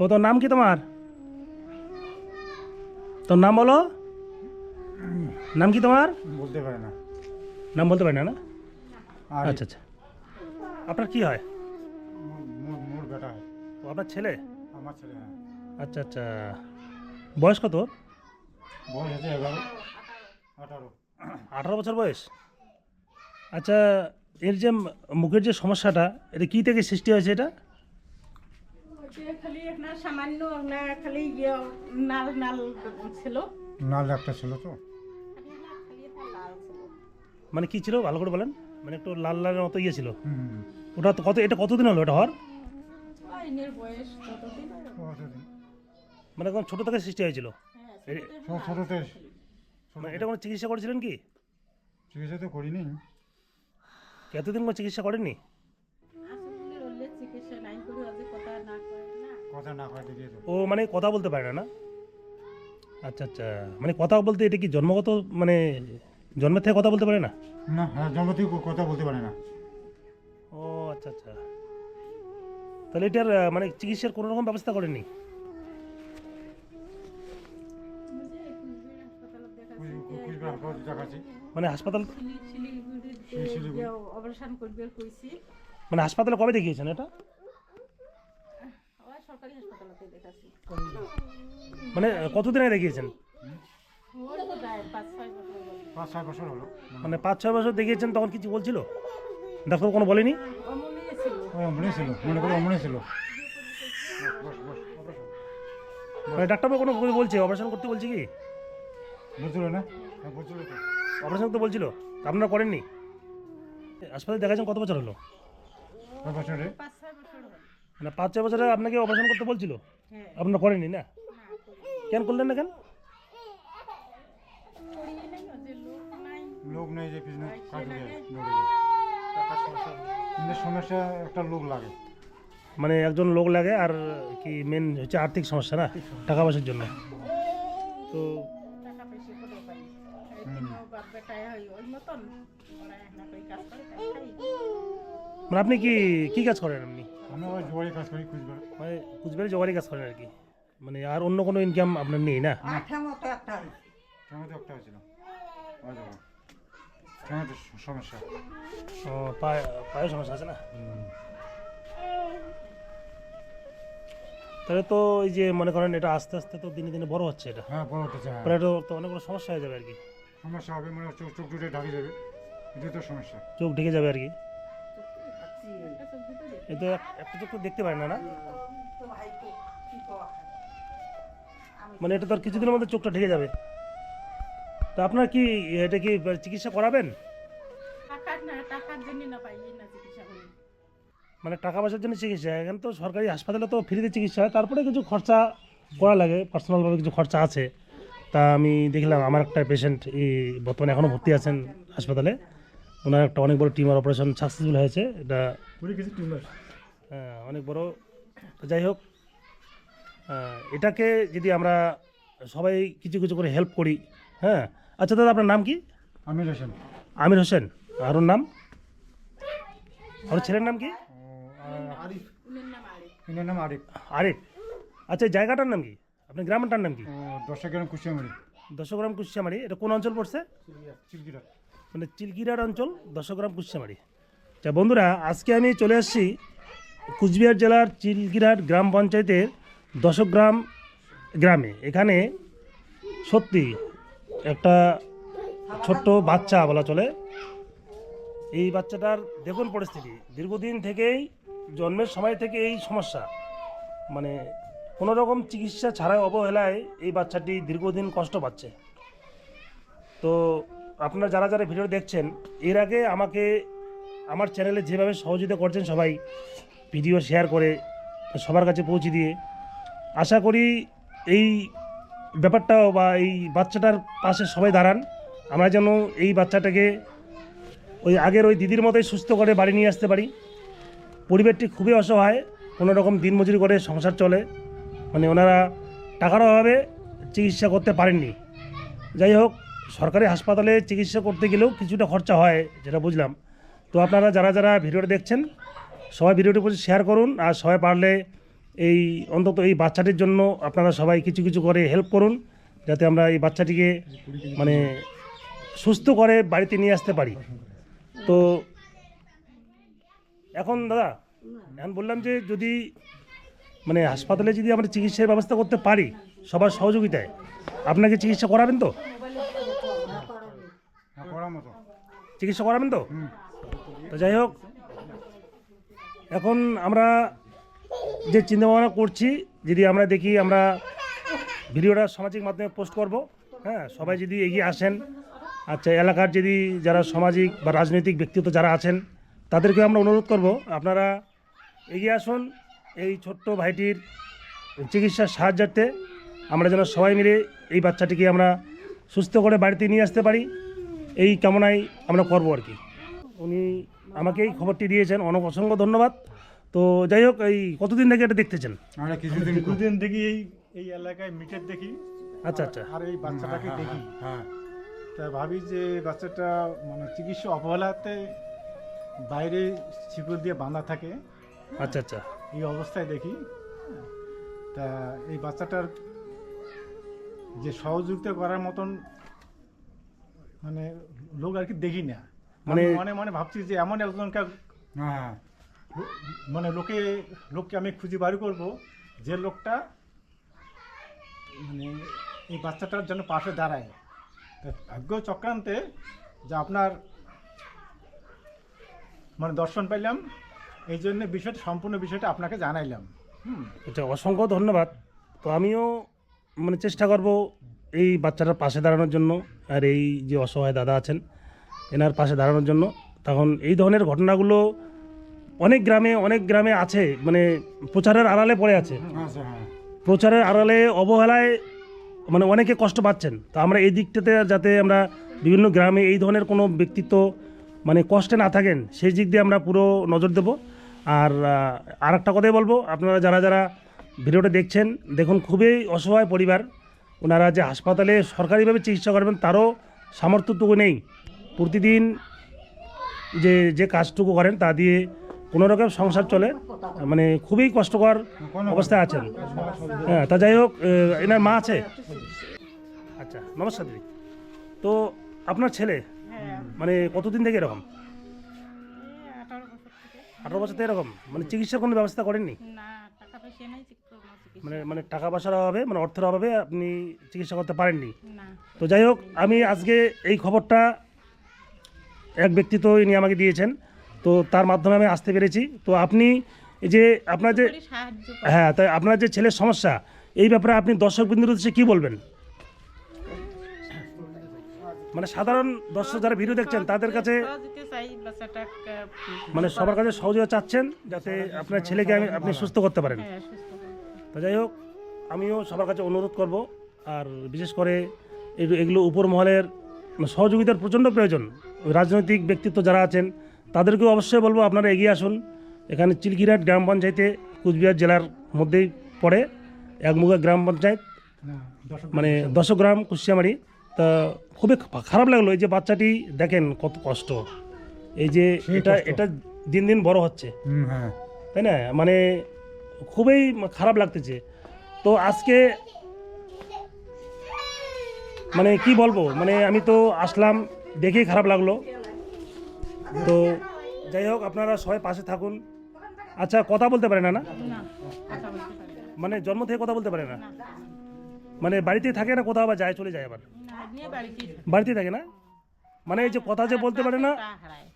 ও তোর নাম কি তোমার? তোর নাম বলো। নাম কি তোমার? বলতে পারে না। নাম বলতে পারি না না? আর আচ্ছা আচ্ছা। আপনার কি হয়? মোর বেটা হয়। ও আপনার ছেলে? আমার ছেলে, হ্যাঁ। আচ্ছা আচ্ছা। বয়স কত ওর? বয়স আছে 11, 18। 18 বছর বয়স। আচ্ছা, এর যে মুখের যে সমস্যাটা, এটা কী থেকে সৃষ্টি হয়েছে এটা? খালি একটা সামান্য একটা খালি নাল নাল ছিল। নাল ডাক্তার ছিল তো। খালি একটা লাল ছিল। মানে কি ছিল ভালো করে বলেন? মানে একটু লাল লালের মতো ইয়ে ছিল। হুম। ওটা তো এটা কতদিন হলো এটা হওয়ার? আইনের বয়স কতদিন? কতদিন? মানে একদম ছোটো থেকে সৃষ্টি হয়েছিল? হ্যাঁ, ছোটতে মানে এটা কোনো চিকিৎসা করেছিলেন কি? চিকিৎসা তো করিনি। এতদিন কোনো চিকিৎসা করেননি? আসলে হলে চিকিৎসা নাই করে আজ কথা না করে না। কথা না কয় দিয়ে তো। ও মানে কথা বলতে পারে না না? আচ্ছা আচ্ছা। মানে কথা বলতে এটা কি জন্মগত, মানে জন্মের থেকে কথা বলতে পারে না? না, হ্যাঁ, জন্ম থেকে কথা বলতে পারে না। ও আচ্ছা আচ্ছা। তাহলে এটার মানে চিকিৎসার কোনো রকম ব্যবস্থা করেননি? কুচবিহার হাসপাতালে দেখাচ্ছি। মানে হাসপাতাল, শিলিগুড়িতে অপারেশন করবে কইছি। মানে হাসপাতালে কবে দেখিয়েছেন এটা? ওই সরকারি হাসপাতালে দেখাচ্ছি। মানে কতদিন আগে দেখিয়েছেন? ওর তো প্রায় 5-6 বছর হলো। 5-6 বছর হলো। মানে 5-6 বছর দেখিয়েছেন, তখন কিছু বলছিল? ডাক্তার কোনো বলেনি? অমনি ছিল। অমনে ছিল, মনে করো অমনে ছিল। মানে ডাক্তারবাবু কোনো বলছে অপারেশন করতে বলছে কি? বুঝলো না? হ্যাঁ, বুঝলো তো। অপারেশন করতে বলছিল, তা আপনারা করেননি? হাসপাতালে দেখাচ্ছেন কত বছর হলো? 5 বছরে 5-6 বছর হলো। মানে 5-6 বছরে আপনাকে অপারেশন করতে বলছিল, হ্যাঁ। আপনারা করেননি না? না করি। কেন করলেন না কেন? করি নাই যে লোক নাই। লোক নেই যে পিছনে কাজ লাগে। দেয় কিন্তু সমস্যা একটা লোক লাগে। মানে একজন লোক লাগে, আর কি মেন হচ্ছে আর্থিক সমস্যা না, টাকা পয়সার জন্য। তো টাকা বেশি করে পাই। এই জন্য বাপ বেটায় হয় ওই মতন ওরা না করে কাজ করে তাই খাই। মানে আপনি কি কি কাজ করেন আপনি? আমরা ওই জোয়ারি কাজ করি কুচবিহার। মানে কুচবিহারে জোগাড়ি কাজ করেন আর কি? মানে আর অন্য কোনো ইনকাম আপনার নেই না? টমেটো একটা হয়েছিল। ওই দেখো, টমেটোর সমস্যা। ও পায়ে সমস্যা আছে না? তাহলে তো এই যে মনে করেন এটা আস্তে আস্তে তো দিনে দিনে বড় হচ্ছে, এটা হ্যাঁ, বড় হতেছে। হ্যাঁ, পরে এটা তো অনেক বড় সমস্যা হয়ে যাবে আর কি। সমস্যা হবে, মানে চোখ চোখ দুটো ঢাকে যাবে। এটাই তো সমস্যা। চোখ ঢেকে যাবে আর কি। একটা সবজি তো দেখি। এই তো একটা চোখ তো দেখতে পারে না না? মানে এটা তো আর কিছুদিনের মধ্যে চোখটা ঢেকে যাবে। তো আপনার কি এটা কি চিকিৎসা করাবেন? টাকার জন্য না পাই না চিকিৎসা করি। মানে টাকা পয়সার জন্য চিকিৎসা? এখানে তো সরকারি হাসপাতালে তো ফ্রিতে চিকিৎসা হয়, তারপরে কিছু খরচা করা লাগে, পার্সোনালভাবে কিছু খরচা আছে। তা আমি দেখলাম আমার একটা পেশেন্ট এই বর্তমানে এখনও ভর্তি আছেন হাসপাতালে, ওনার একটা অনেক বড় টিউমার অপারেশন সাকসেসফুল হয়েছে। এটা অনেক বড়। তো যাই হোক, এটাকে যদি আমরা সবাই কিছু কিছু করে হেল্প করি। হ্যাঁ। আচ্ছা দাদা, আপনার নাম কি? আমির হোসেন। আমির হোসেন। আর ওর নাম? ওর ছেলের নাম কি? আরিফ। উনার নাম আরিফ। এনার নাম আরিফ। আরিফ। আচ্ছা, এই জায়গাটার নাম কি? আপনার গ্রামটার নাম কি? 10 গ্রাম কুচিয়ামারি। 10 গ্রাম কুশিয়ামারি। এটা কোন অঞ্চল পড়ছে? চিলকিরা। মানে চিলকিরার অঞ্চল, 10 গ্রাম কুশিয়ামারি। আচ্ছা বন্ধুরা, আজকে আমি চলে আসছি কুচবিহার জেলার চিলকিরাট গ্রাম পঞ্চায়েতের 10 গ্রাম গ্রামে। এখানে সত্যি একটা ছোট্ট বাচ্চা বলা চলে। এই বাচ্চাটার দেখুন পরিস্থিতি, দীর্ঘদিন থেকেই জন্মের সময় থেকে এই সমস্যা, মানে কোনো রকম চিকিৎসা ছাড়াই অবহেলায় এই বাচ্চাটি দীর্ঘদিন কষ্ট পাচ্ছে। তো আপনারা যারা যারা ভিডিও দেখছেন, এর আগে আমাকে আমার চ্যানেলে যেভাবে সহযোগিতা করছেন সবাই, ভিডিও শেয়ার করে সবার কাছে পৌঁছে দিয়ে, আশা করি এই ব্যাপারটাও বা এই বাচ্চাটার পাশে সবাই দাঁড়ান। আমরা যেন এই বাচ্চাটাকে ওই আগের ওই দিদির মতোই সুস্থ করে বাড়ি নিয়ে আসতে পারি। পরিবারটি খুবই অসহায়, কোনো রকম দিনমজুরি করে সংসার চলে, মানে ওনারা টাকার অভাবে চিকিৎসা করতে পারেননি। যাই হোক, সরকারি হাসপাতালে চিকিৎসা করতে গেলেও কিছুটা খরচা হয়, যেটা বুঝলাম। তো আপনারা যারা যারা ভিডিওটা দেখছেন, সবাই ভিডিওটির প্রতি শেয়ার করুন, আর সবাই পারলে এই অন্তত এই বাচ্চাটির জন্য আপনারা সবাই কিছু কিছু করে হেল্প করুন, যাতে আমরা এই বাচ্চাটিকে মানে সুস্থ করে বাড়িতে নিয়ে আসতে পারি। তো এখন দাদা, এখন বললাম যে যদি মানে হাসপাতালে যদি আমরা চিকিৎসার ব্যবস্থা করতে পারি সবার সহযোগিতায়, আপনাকে চিকিৎসা করাবেন তো? হ্যাঁ, করার মতো। চিকিৎসা করাবেন তো? হুম। তো যাই হোক, এখন আমরা যে চিন্তাভাবনা করছি, যদি আমরা দেখি আমরা ভিডিওটা সামাজিক মাধ্যমে পোস্ট করব, হ্যাঁ, সবাই যদি এগিয়ে আসেন, আচ্ছা এলাকার যদি যারা সামাজিক বা রাজনৈতিক ব্যক্তিত্ব যারা আছেন তাদেরকে আমরা অনুরোধ করব আপনারা এগিয়ে আসুন এই ছোট্ট ভাইটির চিকিৎসার সাহায্যার্থে, আমরা যেন সবাই মিলে এই বাচ্চাটিকে আমরা সুস্থ করে বাড়িতে নিয়ে আসতে পারি, এই কামনাই আমরা করবো আর কি। উনি আমাকে এই খবরটি দিয়েছেন, অনেক অসংখ্য ধন্যবাদ। তো যাই হোক, এই কতদিন থেকে এটা দেখতেছেন? আমরা কিছুদিন দুদিন দেখি এই এলাকায় মিটের দেখি, আচ্ছা আচ্ছা। আর এই বাচ্চাটাকে হ্যাঁ, দেখি। হ্যাঁ, তা ভাবি যে বাচ্চাটা মানে চিকিৎসা অবহেলাতে বাইরে শিকল দিয়ে বাঁধা থাকে, আচ্ছা আচ্ছা। এই অবস্থায় দেখি। তা এই বাচ্চাটার যে সহযোগিতা করার মতন মানে লোক আর কি দেখি না। মানে- মানে মনে মনে ভাবছি যে এমন একজনকে হ্যাঁ, মানে লোককে আমি খুঁজে বাড়ি করব, যে লোকটা মানে এই বাচ্চাটার জন্য পাশে দাঁড়ায়। তা ভাগ্য চক্রান্তে যে আপনার মানে দর্শন পাইলাম, এই জন্য সম্পূর্ণ বিষয়টা আপনাকে জানাইলাম। আচ্ছা, অসংখ্য ধন্যবাদ। তো আমিও মানে চেষ্টা করব এই বাচ্চাটার পাশে দাঁড়ানোর জন্য, আর এই যে অসহায় দাদা আছেন এনার পাশে দাঁড়ানোর জন্য। তখন এই ধরনের ঘটনাগুলো অনেক গ্রামে আছে, মানে প্রচারের আড়ালে পড়ে আছে, আচ্ছা, হ্যাঁ, প্রচারের আড়ালে অবহেলায় মানে অনেকে কষ্ট পাচ্ছেন। তো আমরা এই দিকটাতে যাতে আমরা বিভিন্ন গ্রামে এই ধরনের কোনো ব্যক্তিত্ব মানে কষ্টে না থাকেন, সেই দিক দিয়ে আমরা পুরো নজর দেব। আর একটা কথাই বলবো, আপনারা যারা যারা ভিডিওটা দেখছেন, দেখুন খুবই অসহায় পরিবার, ওনারা যে হাসপাতালে সরকারিভাবে চিকিৎসা করবেন তারও সামর্থ্যটুকু নেই, প্রতিদিন যে কাজটুকু করেন তা দিয়ে কোনো রকম সংসার চলে, মানে খুবই কষ্টকর অবস্থায় আছেন। হ্যাঁ, তা যাই হোক, এনার মা আছে। আচ্ছা, নমস্কার দিদি। তো আপনার ছেলে হ্যাঁ, মানে কতদিন থেকে এরকম? এই 18 বছর থেকে। 18 বছর থেকে এরকম, মানে চিকিৎসার কোনো ব্যবস্থা করেননি? না, টাকা পয়সা নেই, চিকিৎসা মানে টাকা পয়সার অভাবে, মানে অর্থের অভাবে আপনি চিকিৎসা করতে পারেননি? না। তো যাই হোক, আমি আজকে এই খবরটা এক ব্যক্তিত্ব ইনি আমাকে দিয়েছেন, তো তার মাধ্যমে আমি আসতে পেরেছি। তো আপনি এই যে আপনার যে, করি সাহায্য করি। হ্যাঁ, তাই আপনার যে ছেলের সমস্যা, এই ব্যাপারে আপনি দর্শক বিন্দুর উদ্দেশ্যে কী বলবেন? মানে সাধারণ দর্শক যারা ভিডিও দেখছেন তাদের কাছে সহযোগিতা চাই, বাচ্চাটাকে মানে সবার কাছে সহযোগিতা চাচ্ছেন যাতে আপনার ছেলেকে আপনি সুস্থ করতে পারেন। হ্যাঁ, সুস্থ করতে। তো যাই হোক, আমিও সবার কাছে অনুরোধ করব, আর বিশেষ করে এগুলো উপর মহলের সহযোগিতার প্রচণ্ড প্রয়োজন। রাজনৈতিক ব্যক্তিত্ব যারা আছেন তাদেরকেও অবশ্যই বলবো আপনারা এগিয়ে আসুন। এখানে চিলকিরহাট গ্রাম পঞ্চায়েতে কুচবিহার জেলার মধ্যেই পড়ে, একমুগা গ্রাম পঞ্চায়েত, মানে 10 গ্রাম কুশিয়ামারি। তা খুবই খারাপ লাগলো, এই যে বাচ্চাটি দেখেন কত কষ্ট, এই যে এটা দিন দিন বড় হচ্ছে, হুম, হ্যাঁ, তাই না? মানে খুবই খারাপ লাগতেছে। তো আজকে মানে কি বলবো, মানে আমি তো আসলাম দেখেই খারাপ লাগলো। তো যাই হোক, আপনারা সবাই পাশে থাকুন। আচ্ছা, কথা বলতে পারে না? না, কথা বলতে পারি না। মানে জন্ম থেকে কথা বলতে পারে না? না, মানে বাড়িতেই থাকে না, কোথাও আবার যায়, চলে যায় আবার? না, নিয়ে বাড়িতেই থাকে। বাড়িতেই থাকে না? মানে এই যে কথা যে বলতে পারে না, পা হারায়।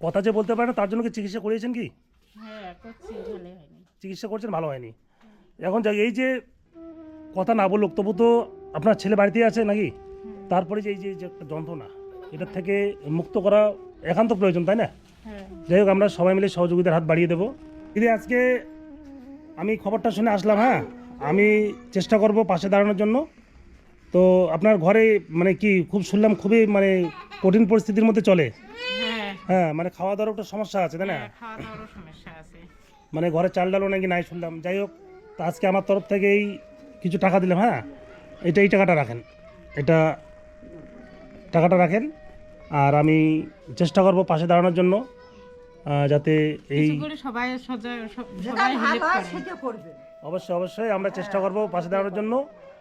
কথা যে বলতে পারে না, তার জন্য কি চিকিৎসা করিয়েছেন কি? হ্যাঁ, করছি, ভালোই হয়নি। চিকিৎসা করছেন, ভালো হয়নি। এখন যাক, এই যে কথা না বলুক তবু তো আপনার ছেলে বাড়িতেই আছে নাকি? তারপরে যে এই যে একটা যন্ত্রণা, এটার থেকে মুক্ত করা একান্ত প্রয়োজন, তাই না? হ্যাঁ, যাই হোক, আমরা সবাই মিলে সহযোগিতার হাত বাড়িয়ে দেবো। দিদি, আজকে আমি খবরটা শুনে আসলাম, হ্যাঁ, আমি চেষ্টা করব পাশে দাঁড়ানোর জন্য। তো আপনার ঘরে মানে কি খুব শুনলাম খুবই মানে কঠিন পরিস্থিতির মধ্যে চলে, হ্যাঁ, হ্যাঁ, মানে খাওয়া দাওয়ার একটা সমস্যা আছে, তাই না? হ্যাঁ, খাওয়া দাওয়ারও সমস্যা আছে। মানে ঘরে চাল ডালও নাকি নাই শুনলাম। যাই হোক, তো আজকে আমার তরফ থেকেই কিছু টাকা দিলাম, হ্যাঁ, এই টাকাটা রাখেন, টাকাটা রাখেন। আর আমি চেষ্টা করব পাশে দাঁড়ানোর জন্য, যাতে এই কিছু করে সবাই হেল্প করে। অবশ্যই অবশ্যই আমরা চেষ্টা করব পাশে দাঁড়ানোর জন্য,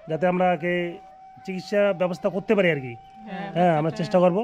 যাতে আমরা চিকিৎসা ব্যবস্থা করতে পারি আর কি। হ্যাঁ আমরা চেষ্টা করব।